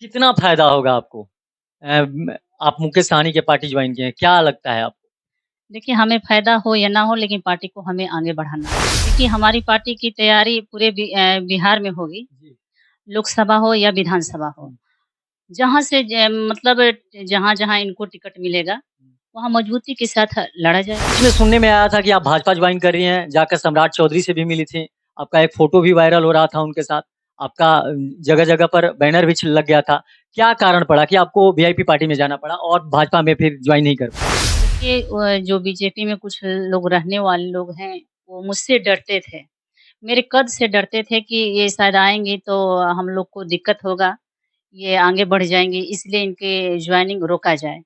कितना फ़ायदा होगा आपको? आप मुकेश सहनी की पार्टी जॉइन किए हैं, क्या लगता है आपको? देखिए, हमें फ़ायदा हो या ना हो लेकिन पार्टी को हमें आगे बढ़ाना है। देखिए, हमारी पार्टी की तैयारी पूरे बिहार में होगी, जी। लोकसभा हो या विधानसभा हो। हुँ, जहाँ से मतलब जहाँ-जहाँ इनको टिकट मिलेगा, हुँ। वहाँ मज़बूती के साथ लड़ा जाएगा। बीच में सुनने में आया था कि आप भाजपा जॉइन कर रही हैं, जाकर सम्राट चौधरी से भी मिली थीं। आपका एक फ़ोटो भी वायरल हो रहा था उनके साथ। आपका जगह-जगह पर बैनर भी लग गया था। क्या कारण पड़ा कि आपको वीआईपी पार्टी में जाना पड़ा और भाजपा में फिर जॉइन नहीं कर पाए? देखिए जो बीजेपी में कुछ लोग रहने वाले लोग हैं, वो मुझसे डरते थे। मेरे कद से डरते थे कि ये शायद आएँगे तो हम लोग को दिक्कत होगा, ये आगे बढ़ जाएँगे इसलिए इनके जॉइनिंग रोका जाए।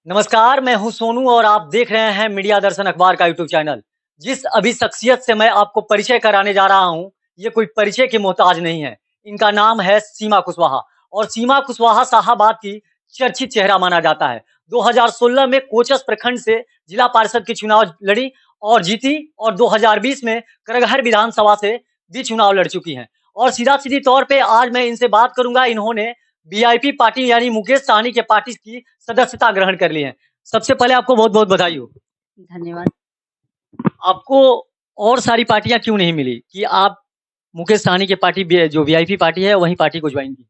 नमस्कार, मैं हूँ सोनू और आप देख रहे हैं मीडिया दर्शन अखबार का यूट्यूब चैनल। जिस अभी शख्सियत से मैं आपको परिचय कराने जा रहा हूँ, ये कोई परिचय की मोहताज नहीं है। इनका नाम है सीमा कुशवाहा और सीमा कुशवाहा शाहाबाद की चर्चित चेहरा माना जाता है। 2016 में कोचस प्रखंड से जिला पार्षद के चुनाव लड़ी और जीती और 2020 में करगहर विधानसभा से भी चुनाव लड़ चुकी हैं। और सीधा-सीधी तौर पे आज मैं इनसे बात करूँगा, इन्होंने वीआईपी पार्टी यानी मुकेश सहनी के पार्टी की सदस्यता ग्रहण कर ली है। सबसे पहले आपको बहुत-बहुत बधाई हो। धन्यवाद। आपको और सारी पार्टियाँ क्यों नहीं मिली कि आप मुकेश सहनी की पार्टी जो वीआईपी पार्टी है, वही पार्टी को जॉइन की?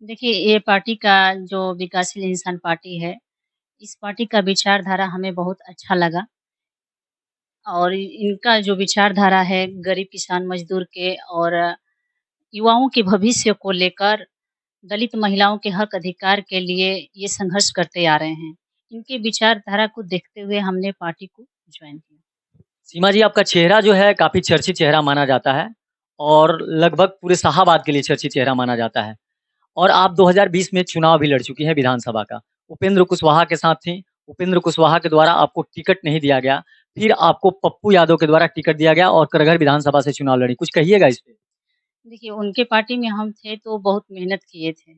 देखिए, ये पार्टी का जो विकासशील इंसान पार्टी है, इस पार्टी का विचारधारा हमें बहुत अच्छा लगा और इनका जो विचारधारा है गरीब किसान मज़दूर के और युवाओं के भविष्य को लेकर दलित महिलाओं के हक अधिकार के लिए ये संघर्ष करते आ रहे हैं। इनके विचारधारा को देखते हुए हमने पार्टी को जॉइन किया। सीमा जी, आपका चेहरा जो है काफ़ी चर्चित चेहरा माना जाता है और लगभग पूरे शाहाबाद के लिए चर्चित चेहरा माना जाता है। और आप 2020 में चुनाव भी लड़ चुकी हैं विधानसभा का। उपेंद्र कुशवाहा के साथ थीं। उपेंद्र कुशवाहा के द्वारा आपको टिकट नहीं दिया गया। फिर आपको पप्पू यादव के द्वारा टिकट दिया गया और करगहर विधानसभा से चुनाव लड़ी। कुछ कहिएगा इस पे? देखिए, उनके पार्टी में हम थे तो बहुत मेहनत किए थे,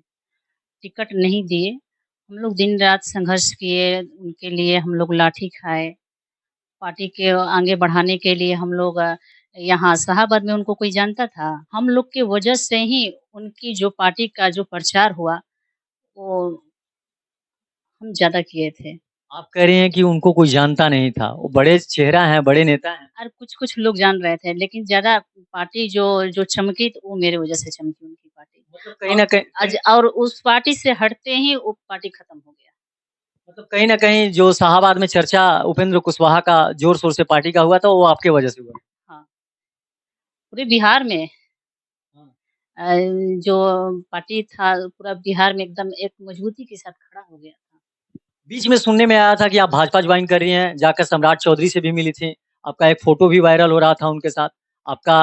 टिकट नहीं दिए। हम लोग दिन-रात संघर्ष किए, उनके लिए हम लोग लाठी खाए। पार्टी के आगे बढ़ाने के लिए हम लोग यहाँ शाहाबाद में उनको कोई जानता था? हम लोग के वजह से ही उनकी जो पार्टी का जो प्रचार हुआ, वो हम ज़्यादा किए थे। आप कह रही हैं कि उनको कोई जानता नहीं था। वो बड़े चेहरा हैं, बड़े नेता हैं। और कुछ-कुछ लोग जान रहे थे, लेकिन ज़्यादा पार्टी जो जो चमकी तो वो मेरे वजह से चमकी उनकी पार्टी। मतलब कहीं न कहीं और उस पार्टी से हटते ही वो पार्टी खत्म हो गया। मतलब कहीं न कहीं जो शाहाबाद में चर्चा उपेंद्र कुशवाहा का ज़ोर-शोर से पार्टी का हुआ था, वो आपके वजह से हुआ। हाँ, पूरे बिहार में हाँ। अ, जो पार्टी था पूरा बिहार में एकदम एक मजबूती के साथ खड़ा हो गया था। बीच में सुनने में आया था कि आप भाजपा जॉइन कर रही हैं, जाकर सम्राट चौधरी से भी मिली थीं। आपका एक फ़ोटो भी वायरल हो रहा था उनके साथ। आपका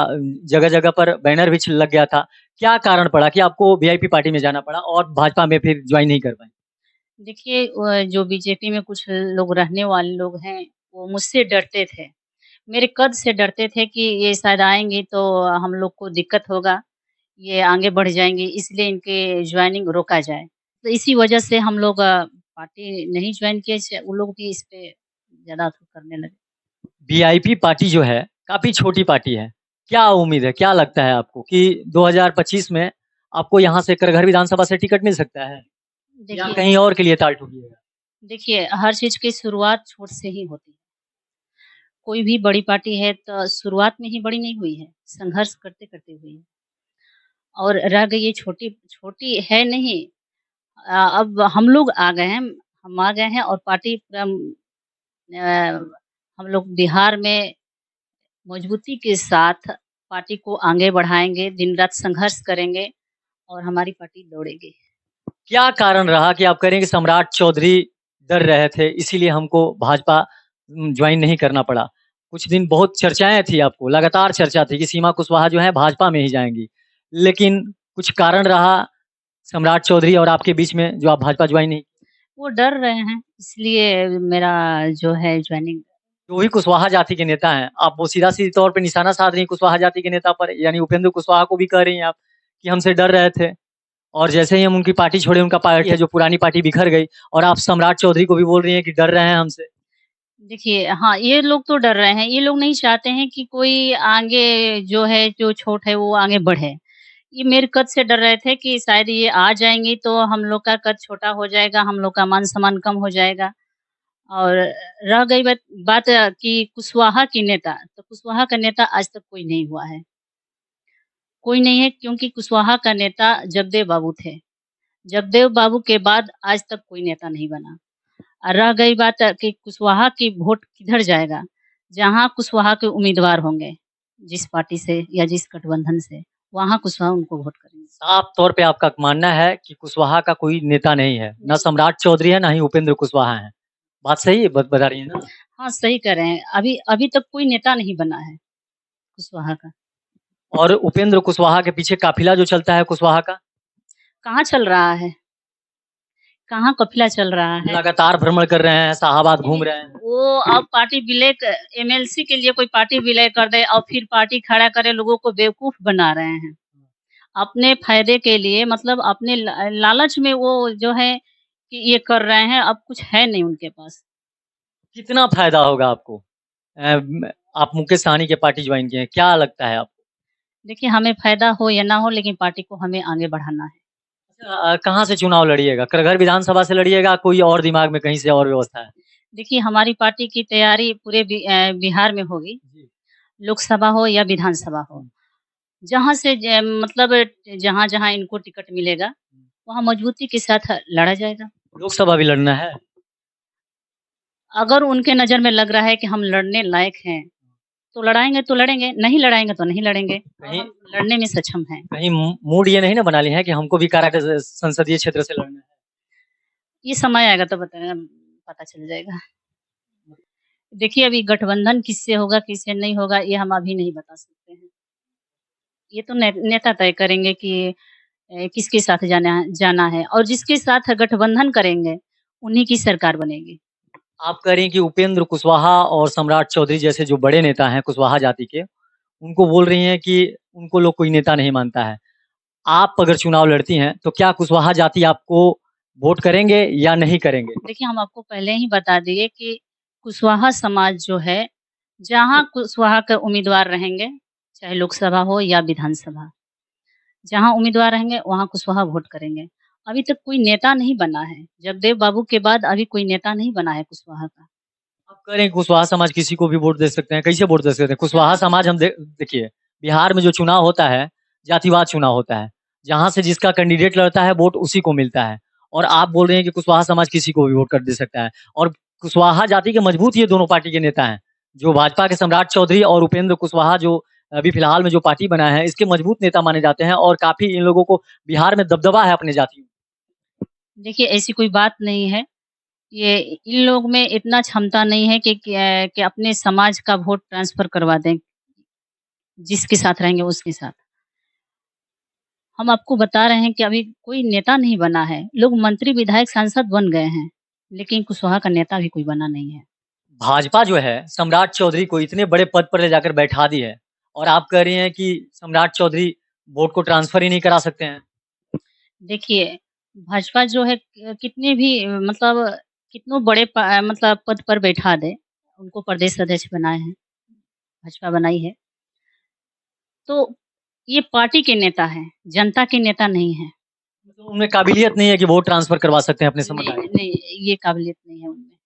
जगह-जगह पर बैनर भी लग गया था। क्या कारण पड़ा कि आपको वीआईपी पार्टी में जाना पड़ा और भाजपा में फिर जॉइन नहीं कर पाईं? देखिए जो बीजेपी में कुछ लोग रहने वाले लोग हैं, वो मुझसे डरते थे। मेरे कद से डरते थे कि ये शायद आएँगे तो हम लोग को दिक्कत होगा, ये आगे बढ़ जाएँगे इसलिए इनके जॉइनिंग रोका जाए। तो इसी वजह से हम लोग पार्टी नहीं जॉइन किए वो लोग भी इस पे ज़्यादा करने लगे। वीआईपी पार्टी जो है, काफ़ी छोटी पार्टी है। क्या उम्मीद है, क्या लगता है आपको कि 2025 में आपको यहाँ से करगहर विधानसभा से टिकट मिल सकता है? या देखिए कहीं और के लिए ताल ठोकिएगा? देखिए, हर चीज़ की शुरुआत छोट से ही होती है। कोई भी बड़ी पार्टी है तो शुरुआत में ही बड़ी नहीं हुई है, संघर्ष करते-करते हुई है। और रह गई ये छोटी छोटी है नहीं अब हम लोग आ गए हैं हम आ गए हैं और पार्टी पूरा हम लोग बिहार में मजबूती के साथ पार्टी को आगे बढ़ाएँगे, दिन-रात संघर्ष करेंगे और हमारी पार्टी दौड़ेगी। क्या कारण रहा कि आप कह रहे हैं कि सम्राट चौधरी डर रहे थे, इसीलिए हमको भाजपा जॉइन नहीं करना पड़ा? कुछ दिन बहुत चर्चाएँ थी आपको, लगातार चर्चा थी कि सीमा कुशवाहा जो है भाजपा में ही जाएँगी। लेकिन कुछ कारण रहा सम्राट चौधरी और आपके बीच में जो आप भाजपा जॉइन नहीं। वो डर रहे हैं, इसलिए मेरा जो है जॉइनिंग जो भी कुशवाहा जाति के नेता हैं, आप वो सीधा-सीधी तौर पे निशाना साध रही हैं कुशवाहा जाति के नेता पर, यानी उपेंद्र कुशवाहा को भी कह रही हैं आप कि हमसे डर रहे थे और जैसे ही हम उनकी पार्टी छोड़े, उनका पार्टी है जो पुरानी पार्टी बिखर गई और आप सम्राट चौधरी को भी बोल रही हैं कि डर रहे हैं हमसे। देखिए हाँ, ये लोग तो डर रहे हैं, ये लोग नहीं चाहते हैं कि कोई आगे जो है, जो छोट है वो आगे बढ़े। ये मेरे कद से डर रहे थे कि शायद ये आ जाएँगी तो हम लोग का कद छोटा हो जाएगा, हम लोग का मान-सम्मान कम हो जाएगा। और रह गई बात कि कुशवाहा की नेता, तो कुशवाहा का नेता आज तक कोई नहीं हुआ है। कोई नहीं है क्योंकि कुशवाहा का नेता जगदेव बाबू थे। जगदेव बाबू के बाद आज तक कोई नेता नहीं बना। और रह गई बात कि कुशवाहा की वोट किधर जाएगा? जहाँ कुशवाहा के उम्मीदवार होंगे, जिस पार्टी से या जिस गठबंधन से, वहाँ कुशवाहा उनको वोट करेंगे। साफ तौर पे आपका मानना है कि कुशवाहा का कोई नेता नहीं है, ना जी। सम्राट चौधरी है, ना ही उपेंद्र कुशवाहा हैं। बात सही है बता रही हैं ना? हाँ, सही कह रहे हैं। अभी अभी तक कोई नेता नहीं बना है कुशवाहा का। और उपेंद्र कुशवाहा के पीछे काफ़िला जो चलता है कुशवाहा का, कहाँ चल रहा है? कहाँ काफ़िला चल रहा है? लगातार भ्रमण कर रहे हैं, शाहाबाद घूम रहे हैं। वो अब पार्टी विलय क एमएलसी के लिए कोई पार्टी विलय कर दे और फिर पार्टी खड़ा करे, लोगों को बेवकूफ़ बना रहे हैं। अपने फ़ायदे के लिए मतलब अपने लालच में वो जो है कि ये कर रहे हैं, अब कुछ है नहीं उनके पास। कितना फ़ायदा होगा आपको? आप मुकेश सहनी की पार्टी ज्वाइन किए हैं, क्या लगता है आपको? देखिए, हमें फ़ायदा हो या ना हो लेकिन पार्टी को हमें आगे बढ़ाना है। अच्छा कहाँ से चुनाव लड़िएगा? कड़घर विधानसभा से लड़िएगा, कोई और दिमाग में कहीं से और व्यवस्था है? देखिए, हमारी पार्टी की तैयारी पूरे बिहार में होगी, जी। लोकसभा हो या विधानसभा हो। हुँ, जहाँ से मतलब जहाँ-जहाँ इनको टिकट मिलेगा, हुँ। वहाँ मज़बूती के साथ लड़ा जाएगा। लोकसभा भी लड़ना है? अगर उनके नज़र में लग रहा है कि हम लड़ने लायक हैं, तो लड़ाएँगे तो लड़ेंगे, नहीं लड़ाएँगे तो नहीं लड़ेंगे और कहीं हम लड़ने में सक्षम हैं। कहीं मूड ये नहीं ना बना लिए हैं कि हमको भी कारा के संसदीय क्षेत्र से लड़ना है? ये समय आएगा तो पता चल जाएगा। देखिए, अभी गठबंधन किससे होगा, किससे नहीं होगा, ये हम अभी नहीं बता सकते हैं। ये तो नेता तय करेंगे कि किसके साथ जाना है और जिसके साथ गठबंधन करेंगे, उन्हीं की सरकार बनेगी। आप कह रही हैं कि उपेंद्र कुशवाहा और सम्राट चौधरी जैसे जो बड़े नेता हैं कुशवाहा जाति के, उनको बोल रही हैं कि उनको लोग कोई नेता नहीं मानता है। आप अगर चुनाव लड़ती हैं, तो क्या कुशवाहा जाति आपको वोट करेंगे या नहीं करेंगे? देखिए, हम आपको पहले ही बता दिए कि कुशवाहा समाज जो है, जहाँ कुशवाहा के उम्मीदवार रहेंगे, चाहे लोकसभा हो या विधानसभा, जहाँ उम्मीदवार रहेंगे, वहाँ कुशवाहा वोट करेंगे। अभी तक कोई नेता नहीं बना है। जगदेव बाबू के बाद अभी कोई नेता नहीं बना है कुशवाहा का। आप कह रहे हैं कुशवाहा समाज किसी को भी वोट दे सकते हैं, कैसे वोट दे सकते हैं? कुशवाहा जहाँ समाज हम देखिए, बिहार में जो चुनाव होता है, जातिवाद चुनाव होता है। जहाँ से जिसका कैंडिडेट लड़ता है, वोट उसी को मिलता है। और आप बोल रहे हैं कि कुशवाहा समाज किसी को भी वोट कर दे सकता है। और कुशवाहा जाति के मजबूत ये दोनों पार्टी के नेता हैं। जो भाजपा के सम्राट चौधरी और उपेंद्र कुशवाहा जो अभी फिलहाल में जो पार्टी बनाया है, इसके मजबूत नेता माने जाते हैं और काफ़ी इन लोगों को बिहार में दबदबा है अपने जाति में। देखिए, ऐसी कोई बात नहीं है। ये इन लोग में इतना क्षमता नहीं है कि अपने समाज का वोट ट्रांसफ़र करवा दें, जिसके साथ रहेंगे उसके साथ। हम आपको बता रहे हैं कि अभी कोई नेता नहीं बना है। लोग मंत्री, विधायक, सांसद बन गए हैं, लेकिन कुशवाहा का नेता भी कोई बना नहीं है। भाजपा जो है सम्राट चौधरी को इतने बड़े पद पर ले जाकर बैठा दी है और आप कह रही हैं कि सम्राट चौधरी वोट को ट्रांसफर ही नहीं करा सकते हैं। देखिए, भाजपा जो है कितने भी मतलब कितनों बड़े मतलब पद पर बैठा दे, उनको प्रदेश अध्यक्ष बनाए हैं, भाजपा बनाई है। तो ये पार्टी के नेता हैं, जनता के नेता नहीं हैं। मतलब उनमें काबिलियत नहीं है कि वोट ट्रांसफर करवा सकते हैं अपने नहीं, समुदाय। नहीं, ये काबिलियत नहीं है उनमें,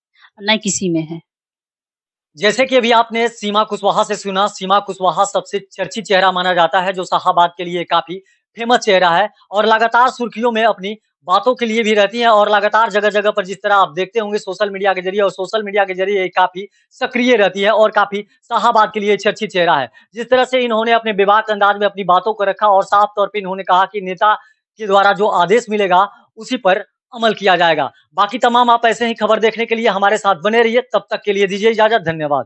ना किसी में है। जैसे कि अभी आपने सीमा कुशवाहा से सुना, सीमा कुशवाहा सबसे चर्चित चेहरा माना जाता है, जो शाहाबाद के लिए काफ़ी फेमस चेहरा है और लगातार सुर्खियों में अपनी बातों के लिए भी रहती हैं और लगातार जगह-जगह पर जिस तरह आप देखते होंगे सोशल मीडिया के ज़रिए और सोशल मीडिया के ज़रिए काफ़ी सक्रिय रहती है और काफ़ी शाहाबाद के लिए चर्चित चेहरा है। जिस तरह से इन्होंने अपने बेबाक अंदाज में अपनी बातों को रखा और साफ तौर पे इन्होंने कहा कि नेता के द्वारा जो आदेश मिलेगा, उसी पर अमल किया जाएगा। बाकी तमाम आप ऐसे ही खबर देखने के लिए हमारे साथ बने रहिए, तब तक के लिए दीजिए इजाज़त, धन्यवाद।